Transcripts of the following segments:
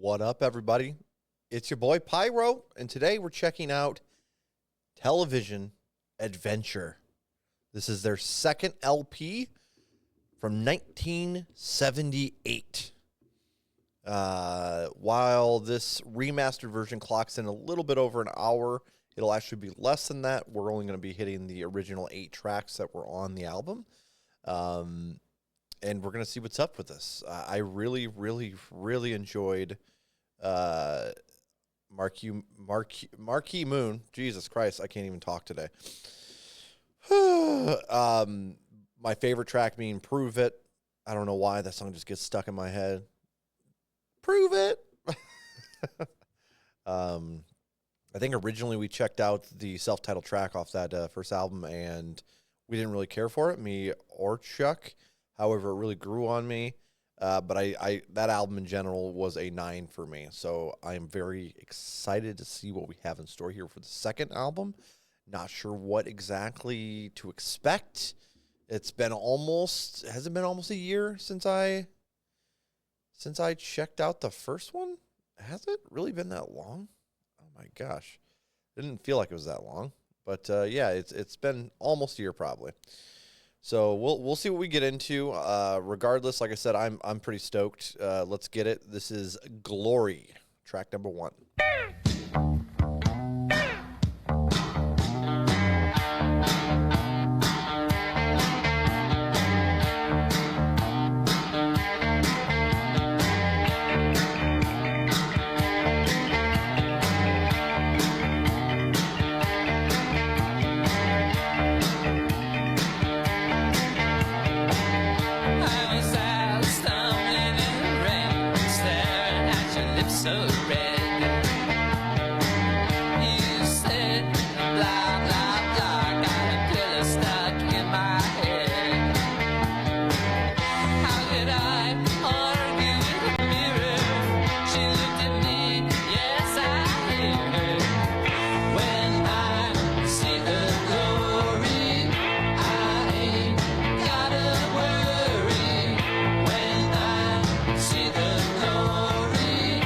What up, everybody? It's your boy Pyro, and today we're checking out Television Adventure. This is their second LP from 1978. While this remastered version clocks in a little bit over an hour, it'll actually be less than that. We're only going to be hitting the original 8 tracks that were on the album. And we're going to see what's up with this. I really enjoyed Marquee Moon. Jesus Christ, I can't even talk today. My favorite track being Prove It. I don't know why that song just gets stuck in my head. Prove it. I think originally we checked out the self-titled track off that first album, and we didn't really care for it, me or Chuck. However, it really grew on me. But I that album in general was a 9 for me. So I'm very excited to see what we have in store here for the second album. Not sure what exactly to expect. Has it been almost a year since I checked out the first one? Has it really been that long? Oh my gosh. It didn't feel like it was that long. But yeah, it's been almost a year probably. So we'll see what we get into. Regardless, like I said, I'm pretty stoked. Let's get it. This is Glory, track number 1. So red. You said blah blah blah, got a pillow stuck in my head. How could I argue with the mirror? She looked at me, yes I hear her. When I see the glory, I ain't gotta worry. When I see the glory,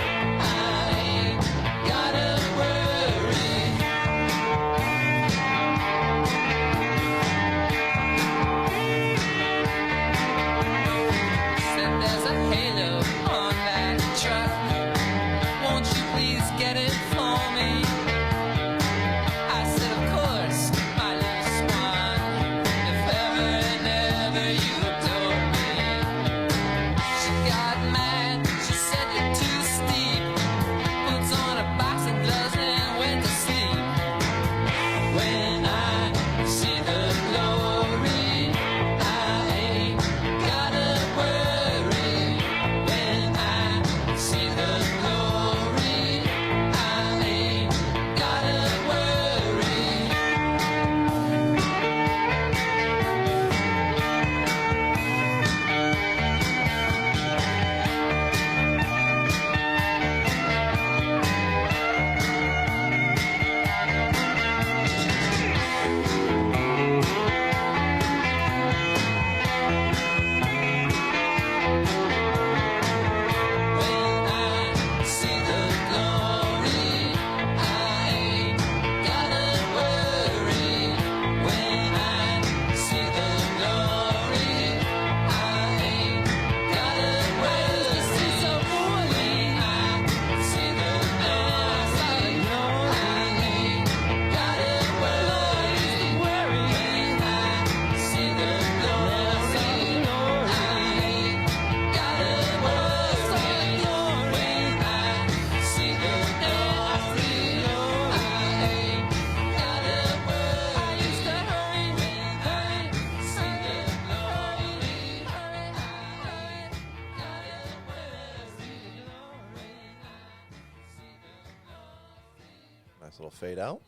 Nice little fade out.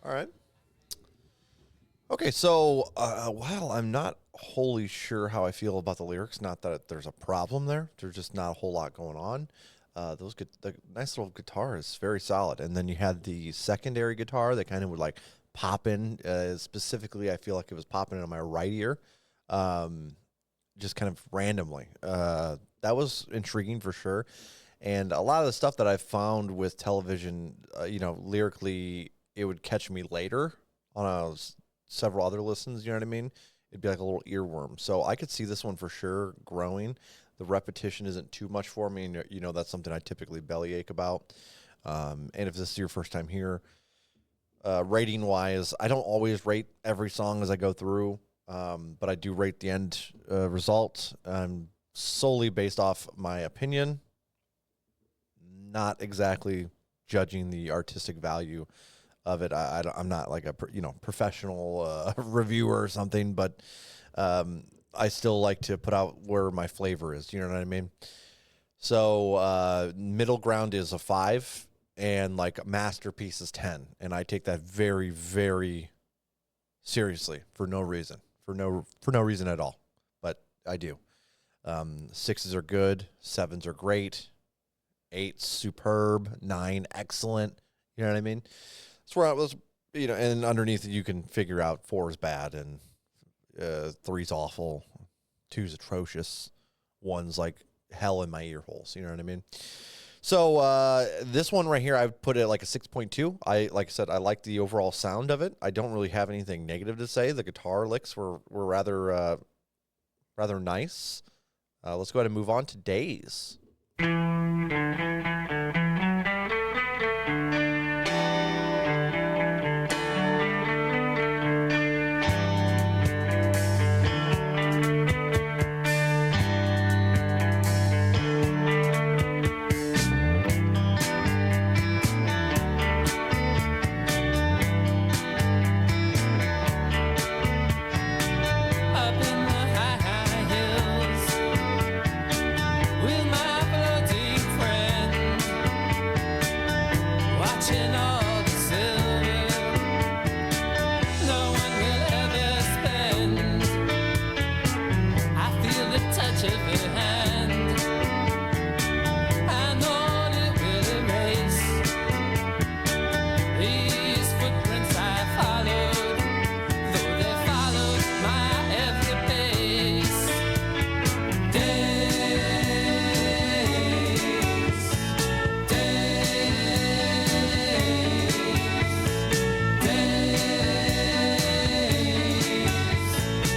All right. Okay, so while I'm not wholly sure how I feel about the lyrics, not that there's a problem there, there's just not a whole lot going on. The nice little guitar is very solid, and then you had the secondary guitar that kind of would like pop in. Specifically, I feel like it was popping in my right ear, just kind of randomly. That was intriguing for sure. And a lot of the stuff that I found with television, lyrically, it would catch me later on several other listens. You know what I mean? It'd be like a little earworm. So I could see this one for sure growing. The repetition isn't too much for me, and that's something I typically bellyache about. And if this is your first time here, rating wise, I don't always rate every song as I go through, but I do rate the end result solely based off my opinion, not exactly judging the artistic value of it. I'm not like a professional reviewer or something, but I still like to put out where my flavor is. You know what I mean? So middle ground is a 5, and like masterpiece is 10, and I take that very, very seriously for no reason, for no reason at all, but I do. 6s are good, 7s are great, 8 superb, 9 excellent. You know what I mean? That's where I was, and underneath it you can figure out 4 is bad, and 3's awful, 2's atrocious, 1's like hell in my ear holes. You know what I mean? So this one right here, I would put it like a 6.2. Like I said, I like the overall sound of it. I don't really have anything negative to say. The guitar licks were rather nice. Let's go ahead and move on to Days. Up in the high hills with my floating friend, watching all the silver no one will ever spend. I feel the touch of her hand, I know it will erase these footprints I followed, though they followed my every pace. Days,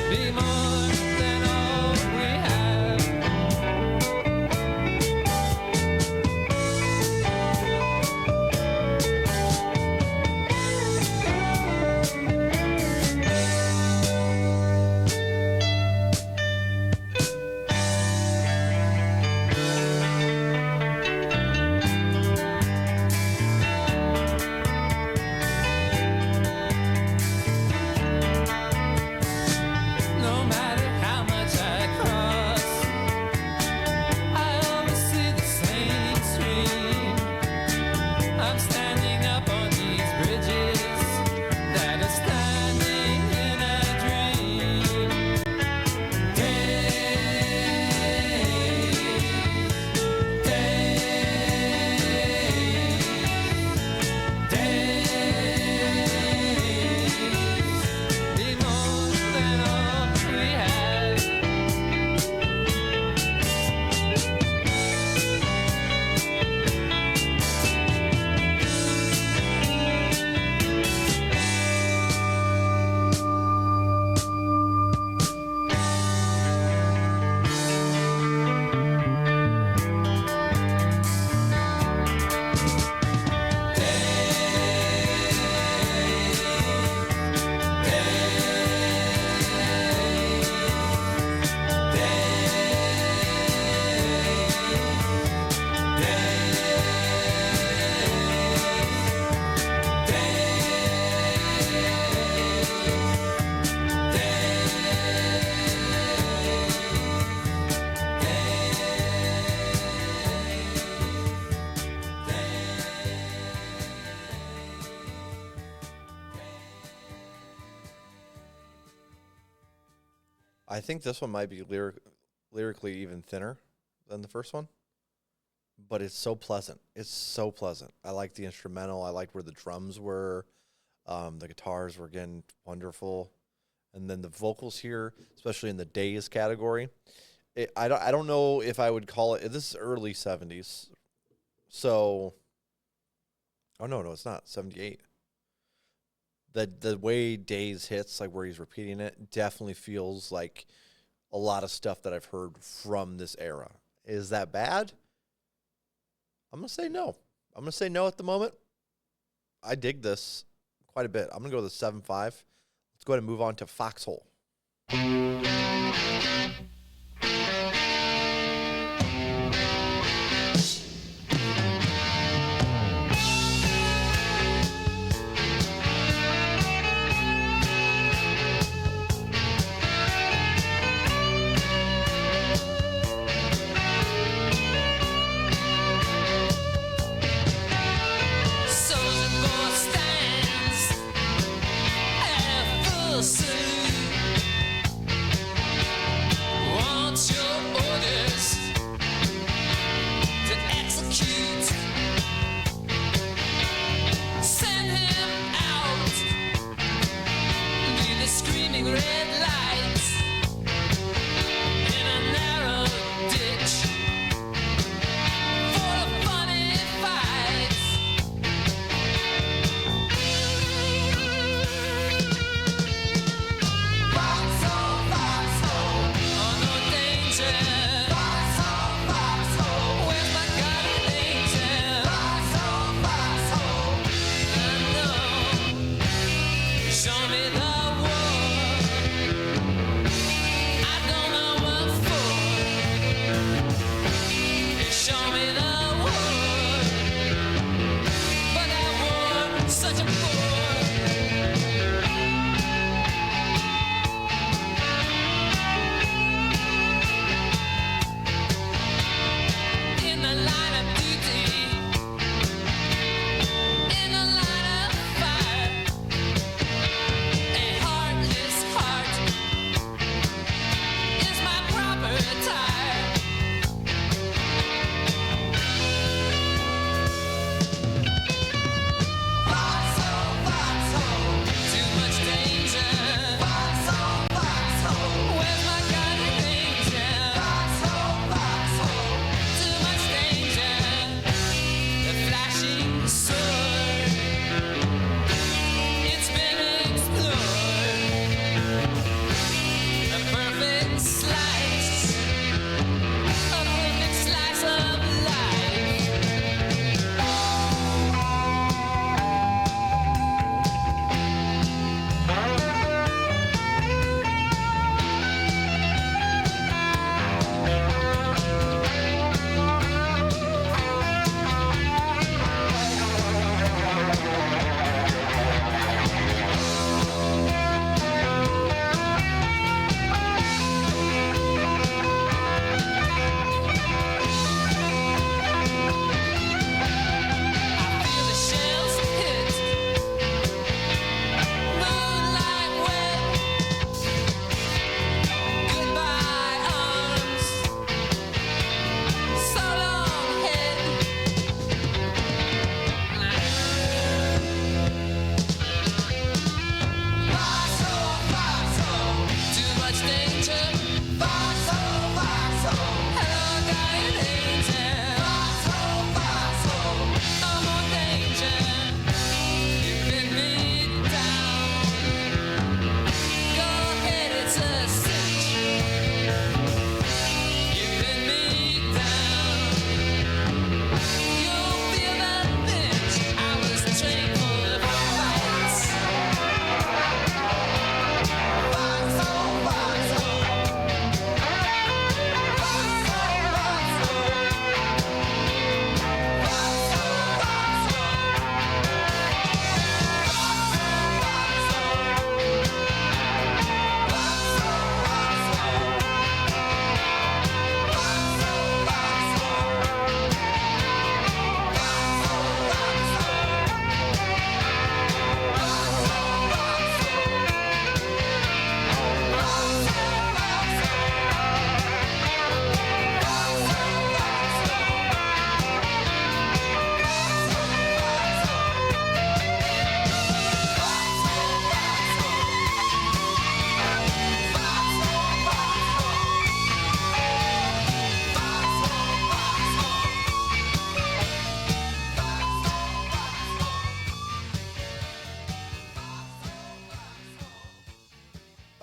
be more than all we have. No matter how much I cross, I always see the same stream. I'm standing up on these bridges that are standing in a dream. Be more than all we have. I think this one might be lyrically even thinner than the first one, but it's so pleasant. It's so pleasant. I like the instrumental. I like where the drums were. The guitars were, again, wonderful. And then the vocals here, especially in the Days category, I don't know if I would call it, this is early 70s, So, oh no, it's not 78. The way Days hits, like where he's repeating it, definitely feels like a lot of stuff that I've heard from this era. Is that bad? I'm gonna say no. I'm gonna say no at the moment. I dig this quite a bit. I'm gonna go with a 7.5. Let's go ahead and move on to Foxhole.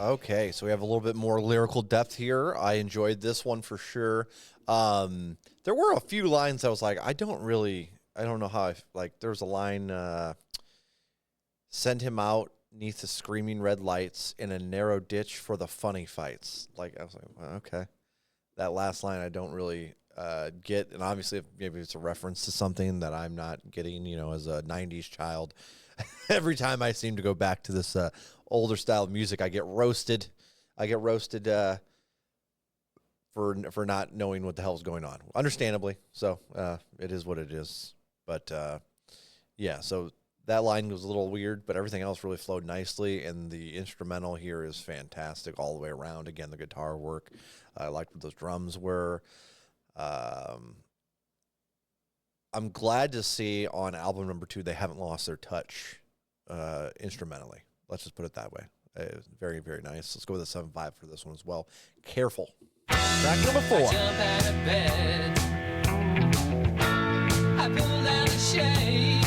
Okay, so we have a little bit more lyrical depth here. I enjoyed this one for sure. There were a few lines I was like, I don't know how like, there was a line, send him out neath the screaming red lights in a narrow ditch for the funny fights. Like, I was like, well, okay. That last line I don't really get, and obviously if maybe it's a reference to something that I'm not getting, as a 90s child. Every time I seem to go back to this older style of music, I get roasted. For not knowing what the hell's going on, understandably. So it is what it is. But yeah, so that line was a little weird, but everything else really flowed nicely, and the instrumental here is fantastic all the way around. Again, the guitar work, I liked what those drums were. I'm glad to see on album number 2 they haven't lost their touch instrumentally. Let's just put it that way. Very, very nice. Let's go with a 7.5 for this one as well. Careful. Track number 4. I jump out of bed. I pull down the shade.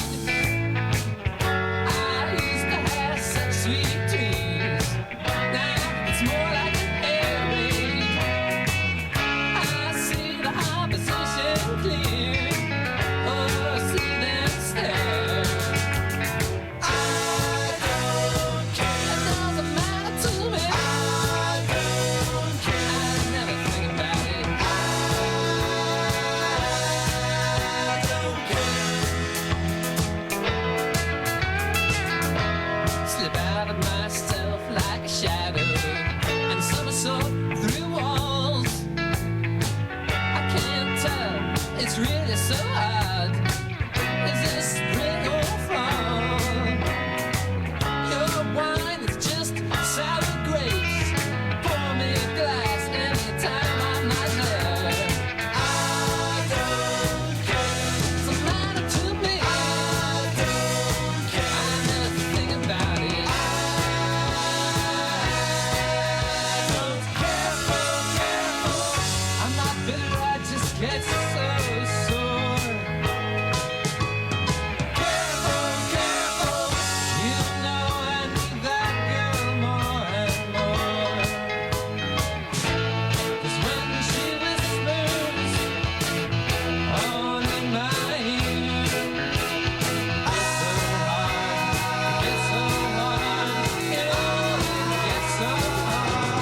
I used to have such sweet dreams. Now it's more like an air raid. I see the opposition clear. Oh, see them stare. I don't care. It doesn't matter to me. I don't care. I never think about it. I don't care. Slip out of myself like a shadow and somersault through walls. I can't tell, it's really so hard. Is this spring or fall? Your wine is just sour grapes. Pour me a glass anytime I'm not there. I don't care. Doesn't matter to me. I don't care. I never think about it. I don't care. Careful. I'm not bitter, I just get so sore. Careful. You know I need that girl more and more. 'Cause when she whispers all in my ear, it's so hard, it gets so hard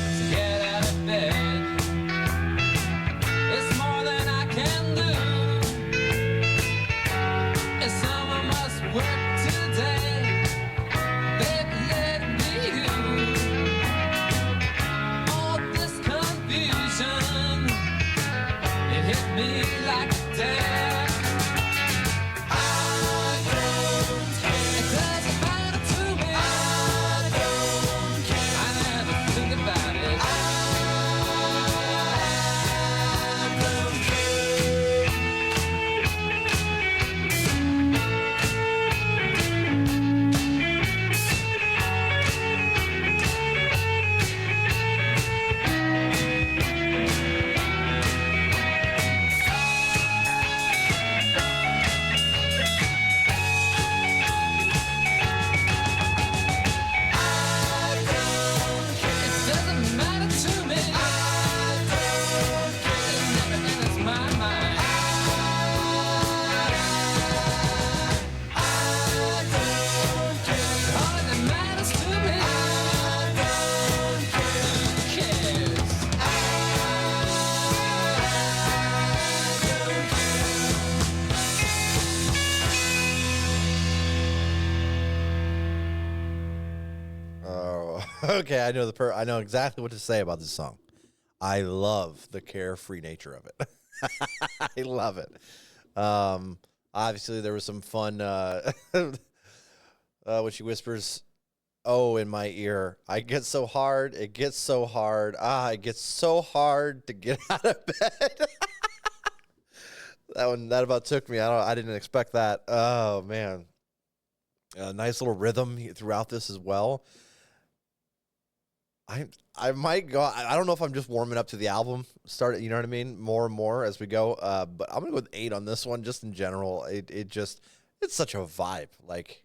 to get out of bed. It's more than I can do. And someone must work today. Baby, let it be you. All this confusion, it hit me like a dare. I don't care. It doesn't matter to me. I don't care. I never think about it. I don't care. It doesn't matter to me. I don't care. It never enters my mind. I don't care. All that matters to me. I don't care. Who cares? Oh, okay. I know exactly what to say about this song. I love the carefree nature of it. I love it. Obviously there was some fun when she whispers, "Oh, in my ear, I get so hard, it gets so hard. It gets so hard to get out of bed." That about took me. I didn't expect that. Oh man. A nice little rhythm throughout this as well. I might go. I don't know if I'm just warming up to the album. You know what I mean? More and more as we go. But I'm gonna go with 8 on this one. Just in general, it's such a vibe. Like,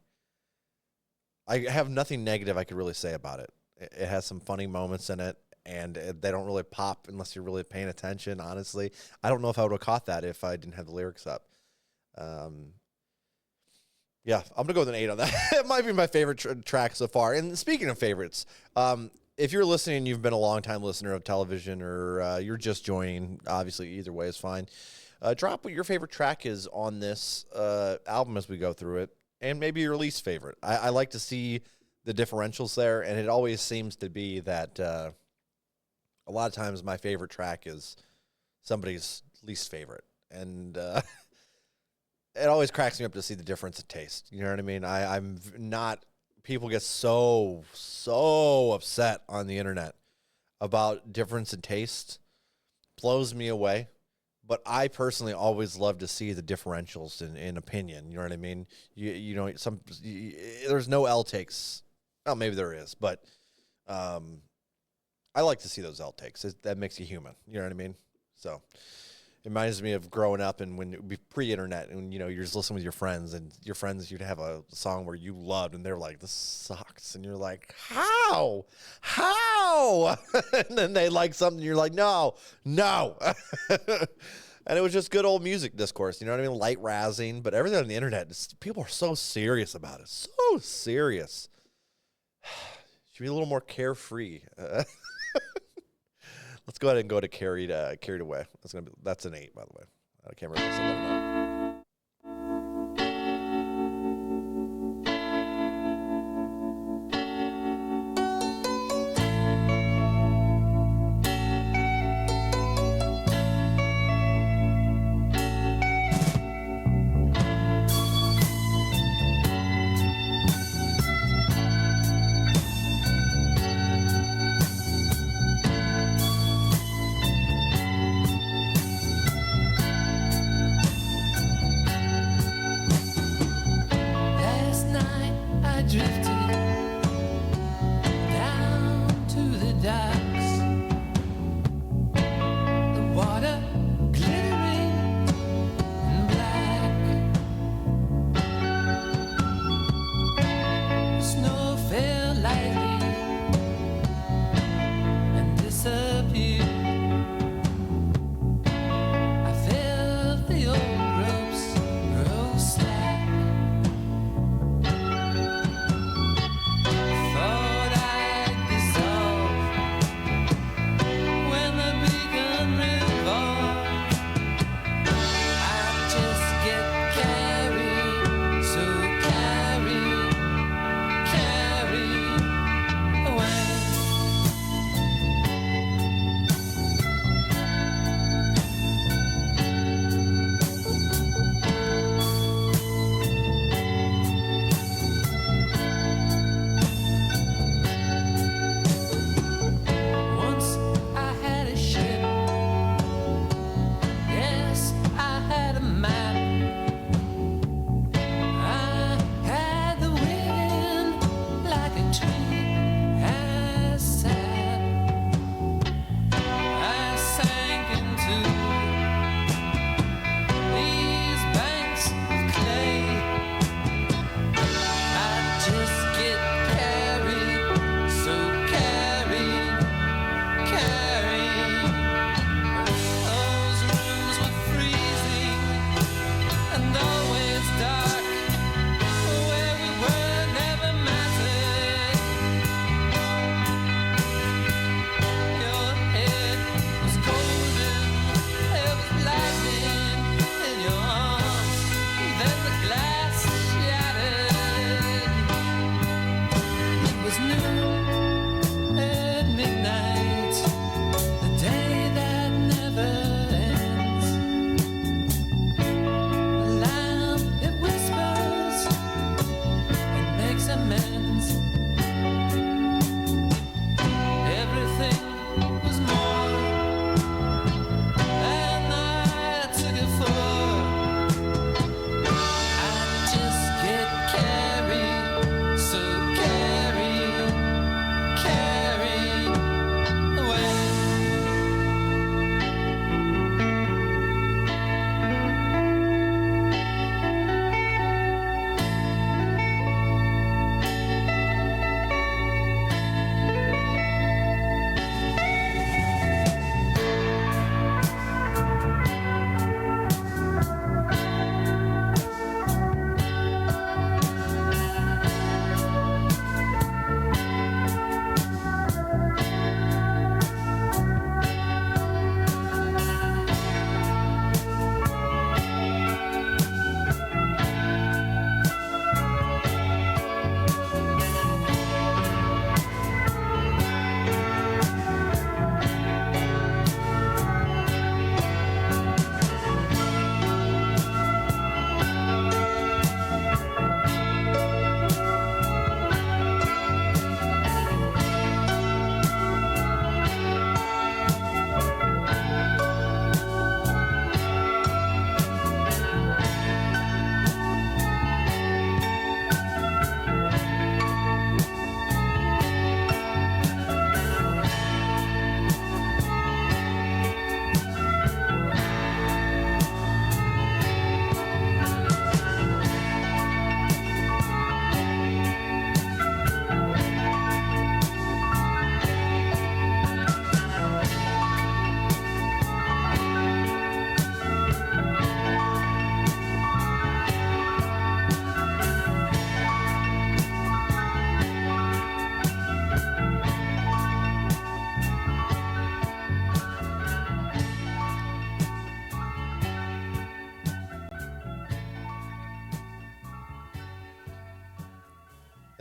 I have nothing negative I could really say about it. It has some funny moments in it, and they don't really pop unless you're really paying attention, honestly. I don't know if I would have caught that if I didn't have the lyrics up. Yeah, I'm going to go with an 8 on that. It might be my favorite track so far. And speaking of favorites, if you're listening and you've been a long-time listener of television or you're just joining, obviously either way is fine, drop what your favorite track is on this album as we go through it, and maybe your least favorite. I like to see the differentials there, and it always seems to be that a lot of times my favorite track is somebody's least favorite. And it always cracks me up to see the difference in taste. You know what I mean? I'm not... People get so upset on the internet about difference in taste. Blows me away. But I personally always love to see the differentials in opinion. You know what I mean? You know, there's no L takes. Well, maybe there is, but I like to see those L takes. That makes you human. You know what I mean? So it reminds me of growing up and when it would be pre-internet and, you know, you're just listening with your friends and your friends, you'd have a song where you loved and they're like, this sucks. And you're like, how? And then they like something. You're like, no. And it was just good old music discourse. You know what I mean? Light razzing, but everything on the internet, people are so serious about it. So serious. Should be a little more carefree. Let's go ahead and go to Carried Away. That's an 8, by the way. I can't remember if I said that or not.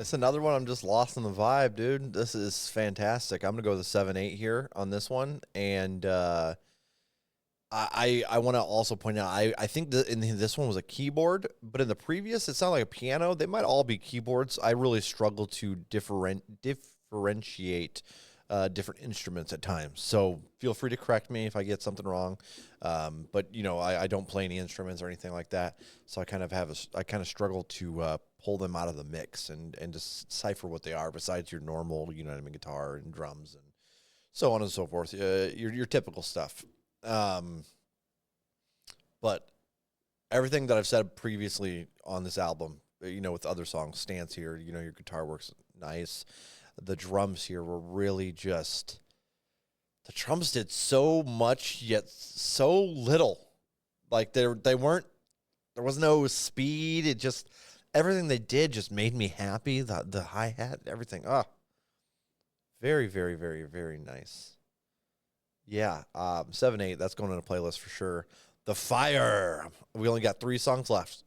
It's another one. I'm just lost in the vibe, dude. This is fantastic. I'm gonna go with the 7/8 here on this one, and I want to also point out I think that in this one was a keyboard, but in the previous it sounded like a piano. They might all be keyboards. I really struggle to differentiate different instruments at times. So feel free to correct me if I get something wrong. But you know, I don't play any instruments or anything like that, so I kind of struggle to pull them out of the mix and decipher what they are besides your normal, you know what I mean, guitar and drums and so on and so forth. Your typical stuff. But everything that I've said previously on this album, you know, with other songs, stands here. You know, your guitar works nice. The drums here were really just, the drums did so much yet so little. Like they weren't, there was no speed. It just, everything they did just made me happy. The hi-hat, everything. Very, very, very, very nice. Yeah, 7/8, that's going in a playlist for sure. The Fire. We only got 3 songs left.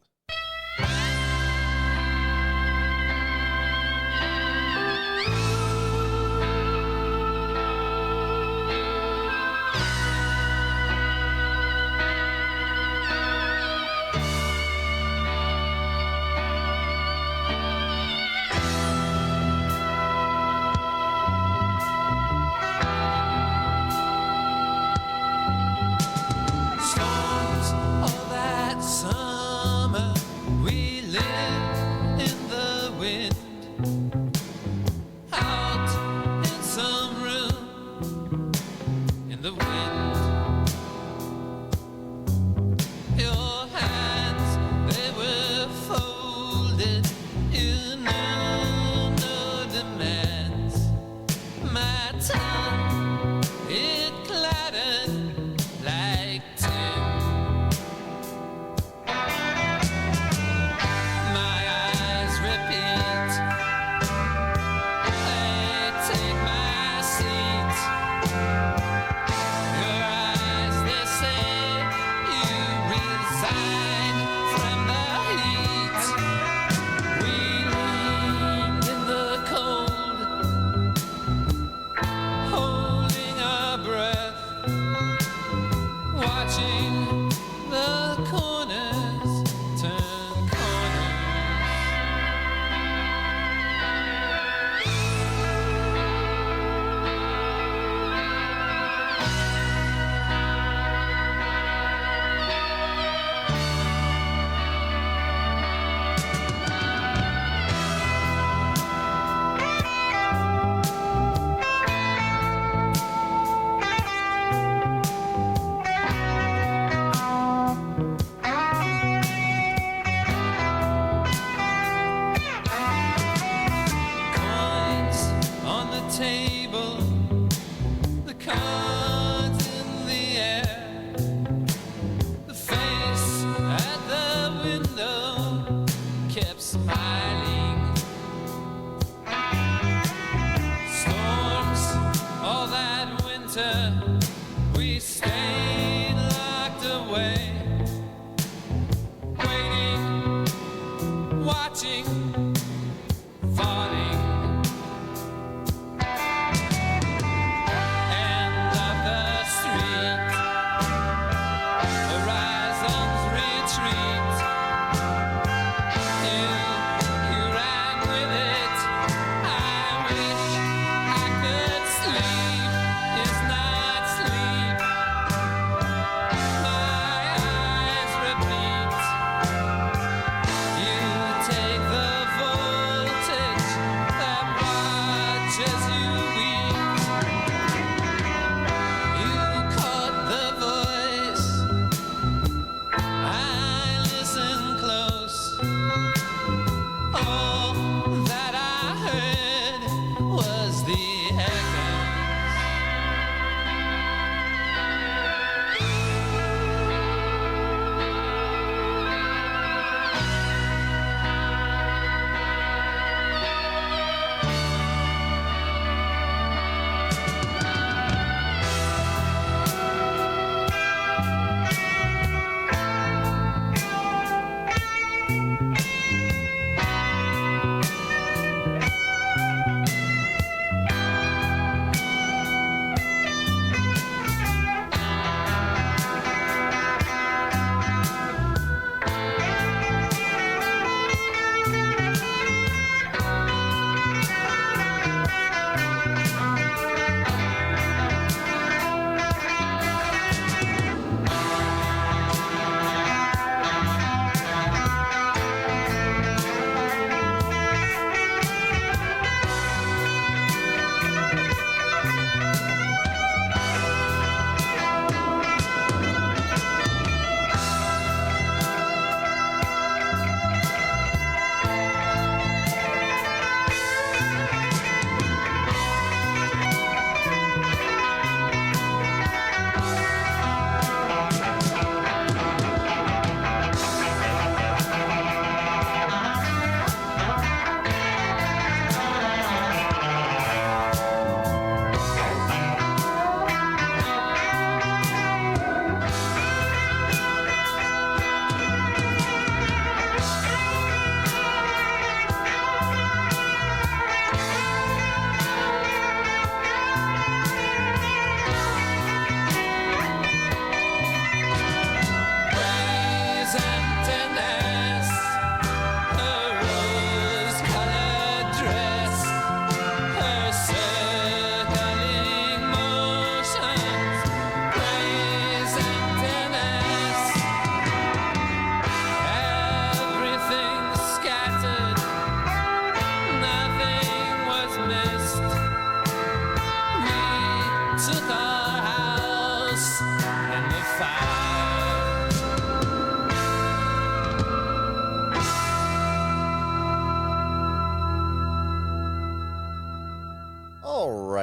Storms of that summer we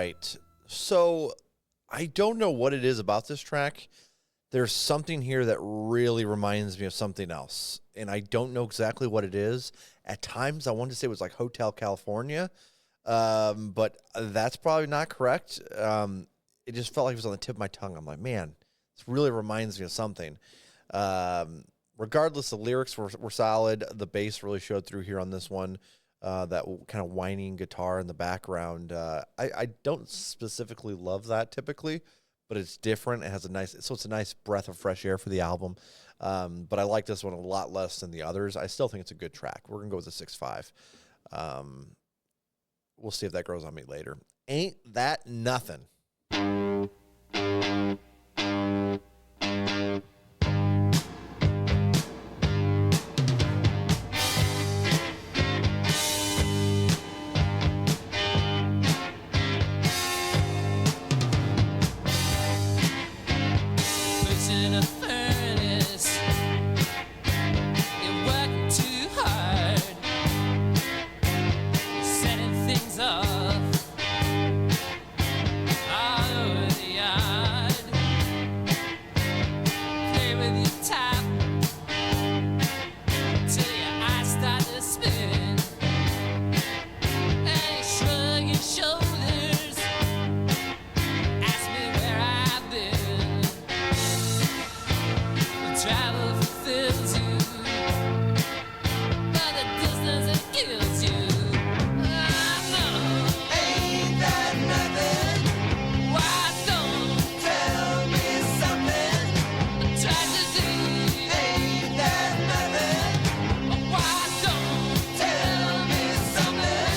right. So I don't know what it is about this track. There's something here that really reminds me of something else, and I don't know exactly what it is. At times, I wanted to say it was like Hotel California, but that's probably not correct. It just felt like it was on the tip of my tongue. I'm like, man, this really reminds me of something. Regardless, the lyrics were solid. The bass really showed through here on this one. That kind of whining guitar in the background. I don't specifically love that typically, but it's different. It has it's a nice breath of fresh air for the album. But I like this one a lot less than the others. I still think it's a good track. We're going to go with a 6.5. We'll see if that grows on me later. Ain't That Nothing. In a furnace, you're working too hard, setting things off all over the yard. Play with your top till your eyes start to spin, and you shrug your shoulders, ask me where I've been. Travel fulfills you, but the distance it kills you. I know. Ain't that nothing? Why don't tell me something? A tragedy. Ain't that nothing? Why don't tell me something?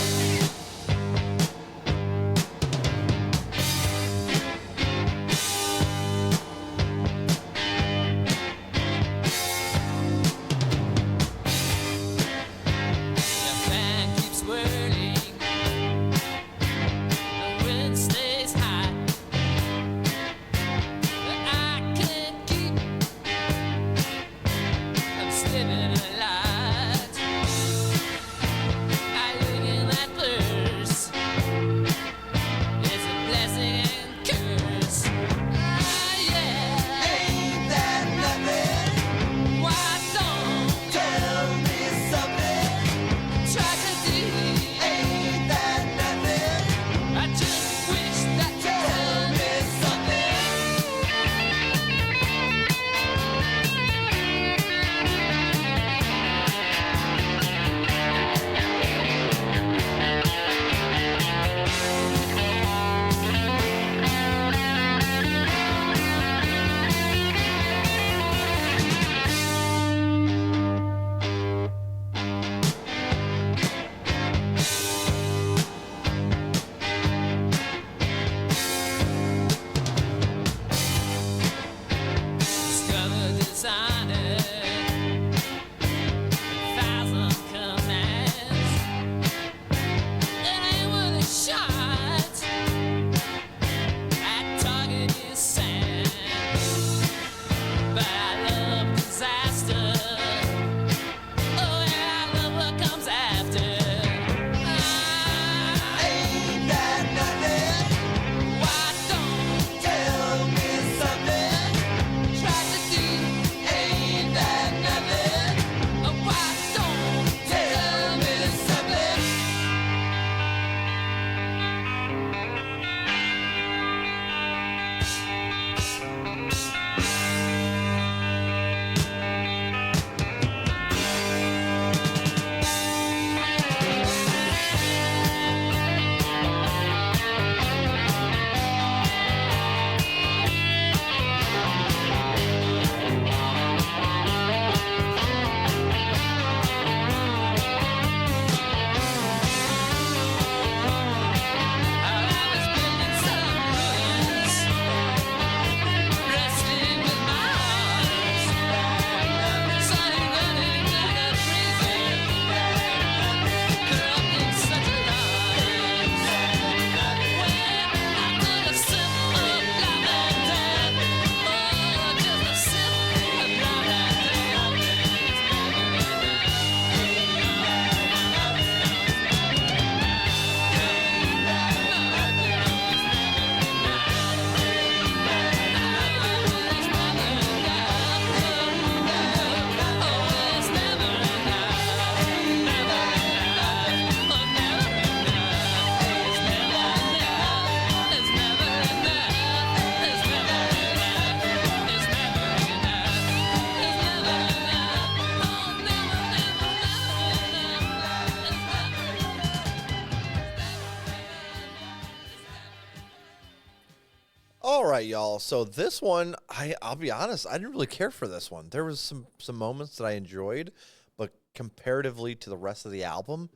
right, y'all. So this one, I'll be honest, I didn't really care for this one. There was some moments that I enjoyed, but comparatively to the rest of the album,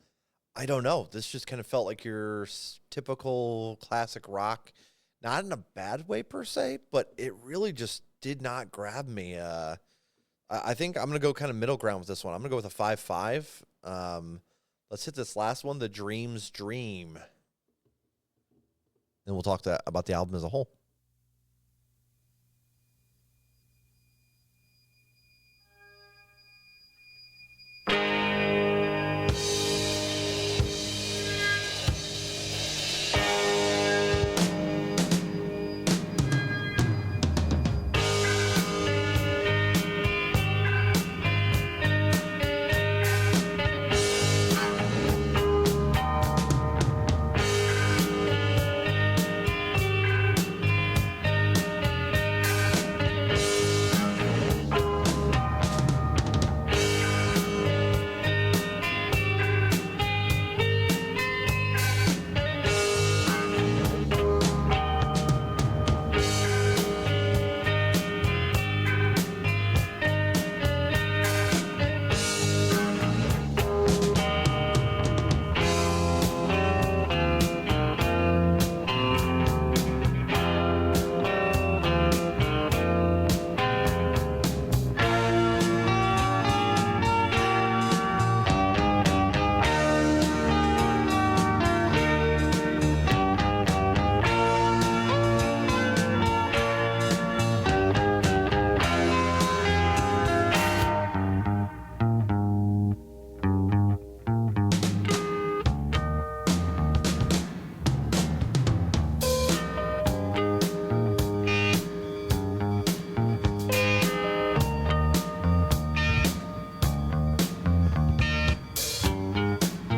I don't know. This just kind of felt like your typical classic rock, not in a bad way per se, but it really just did not grab me. I think I'm gonna go kind of middle ground with this one. I'm gonna go with a 5.5. Let's hit this last one, The Dream's Dream. Then we'll talk about the album as a whole.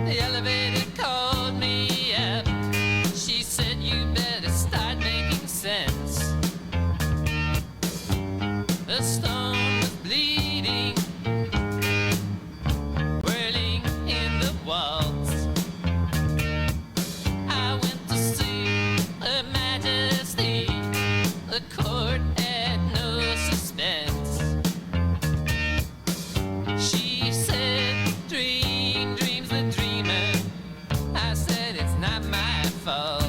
The elevator called me up. She said you better start making sense. The stone was bleeding, whirling in the waltz. I went to see Her Majesty. The court had no suspense. She said, dream, dreams the dreamer. I said, it's not my fault.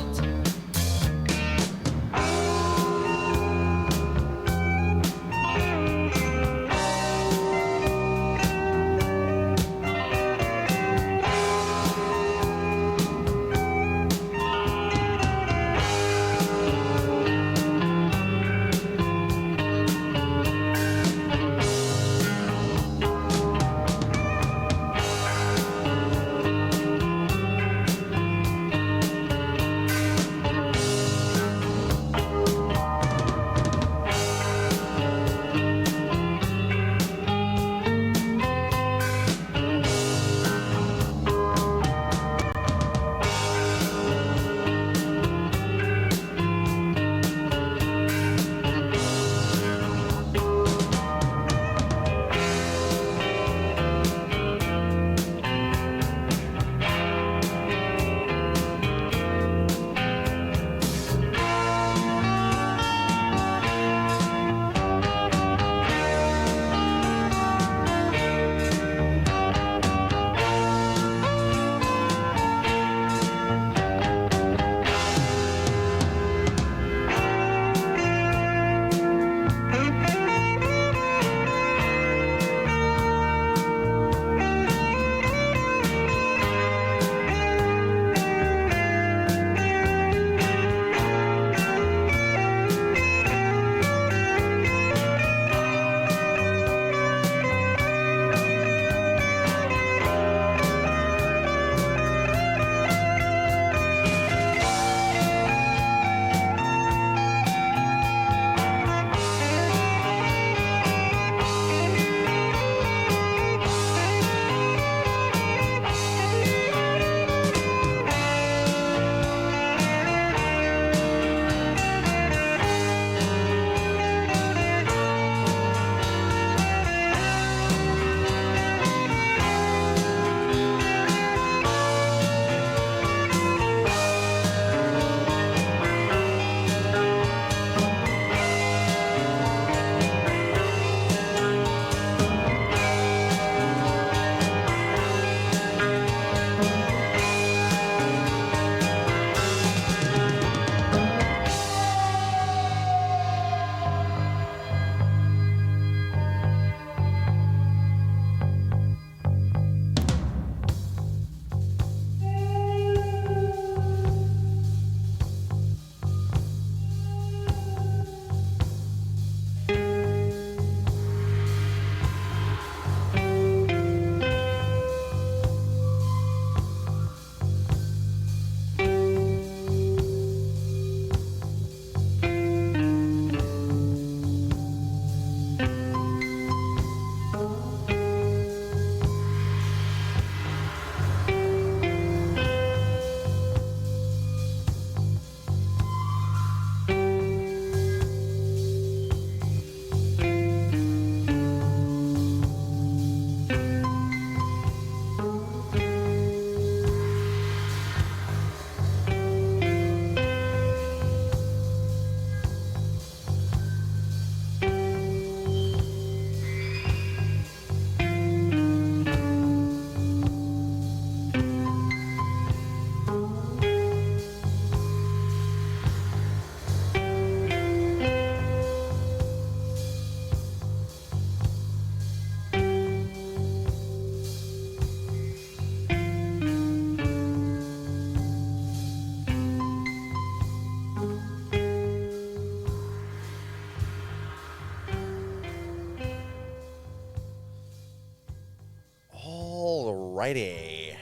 righty.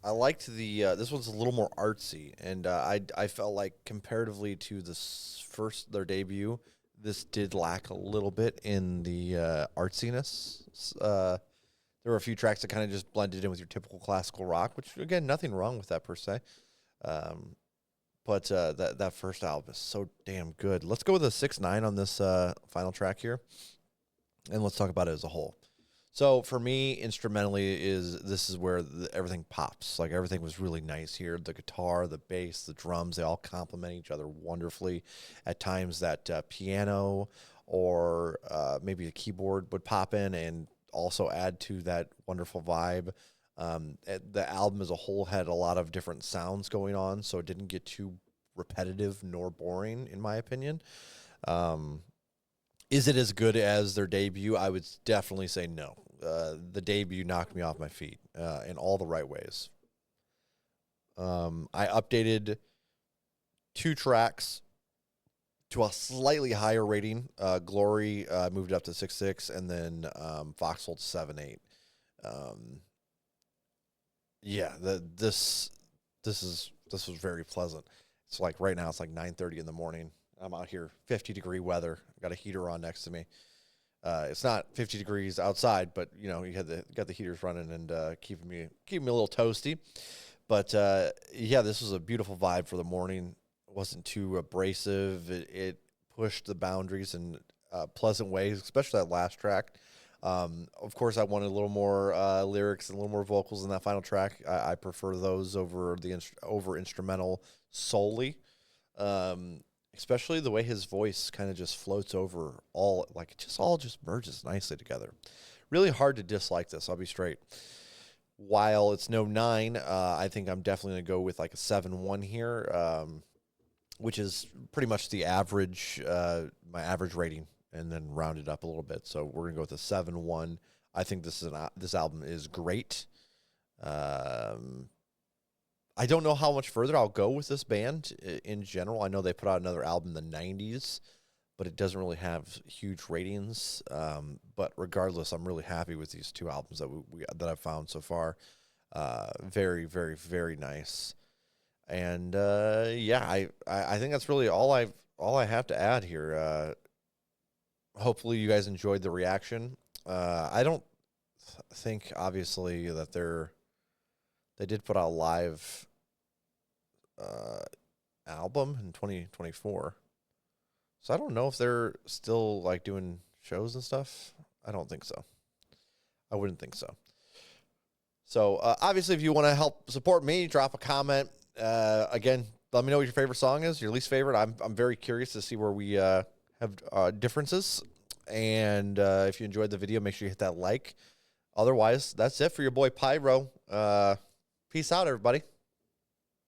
I liked the this one's a little more artsy, and I felt like comparatively to their debut, this did lack a little bit in the artsiness. There were a few tracks that kind of just blended in with your typical classical rock, which again, nothing wrong with that per se. But that first album is so damn good. Let's go with a 6-9 on this final track here, and let's talk about it as a whole. So for me, instrumentally, this is where everything pops. Like, everything was really nice here. The guitar, the bass, the drums, they all complement each other wonderfully. At times, that piano or maybe a keyboard would pop in and also add to that wonderful vibe. The album as a whole had a lot of different sounds going on, so it didn't get too repetitive nor boring, in my opinion. Is it as good as their debut? I would definitely say no. The debut knocked me off my feet in all the right ways. I updated 2 tracks to a slightly higher rating. Glory moved up to 6.6, and then Foxhole to 7.8. Yeah, this was very pleasant. It's like right now it's like 9:30 in the morning. I'm out here, 50-degree weather. I got a heater on next to me. It's not 50 degrees outside, but you know, got the heaters running and keeping me a little toasty. But yeah, this was a beautiful vibe for the morning. It wasn't too abrasive. It pushed the boundaries in pleasant ways, especially that last track. Of course, I wanted a little more lyrics and a little more vocals in that final track. I prefer those over instrumental solely. Especially the way his voice kind of just floats over all, like it just merges nicely together. Really hard to dislike this, I'll be straight. While it's no 9, I think I'm definitely going to go with like a 7.1 here, which is pretty much the average, my average rating, and then round it up a little bit. So we're going to go with a 7.1. I think this album is great. I don't know how much further I'll go with this band in general. I know they put out another album in the 90s, but it doesn't really have huge ratings. But regardless, I'm really happy with these 2 albums that I've found so far. Very, very, very nice. And yeah, I think that's really all I have to add here. Hopefully you guys enjoyed the reaction. I don't think obviously that they did put out a live album in 2024. So I don't know if they're still like doing shows and stuff. I don't think so. I wouldn't think so. So obviously, if you want to help support me, drop a comment. Again, let me know what your favorite song is, your least favorite. I'm very curious to see where we have differences. And if you enjoyed the video, make sure you hit that like. Otherwise, that's it for your boy Pyro. Peace out, everybody.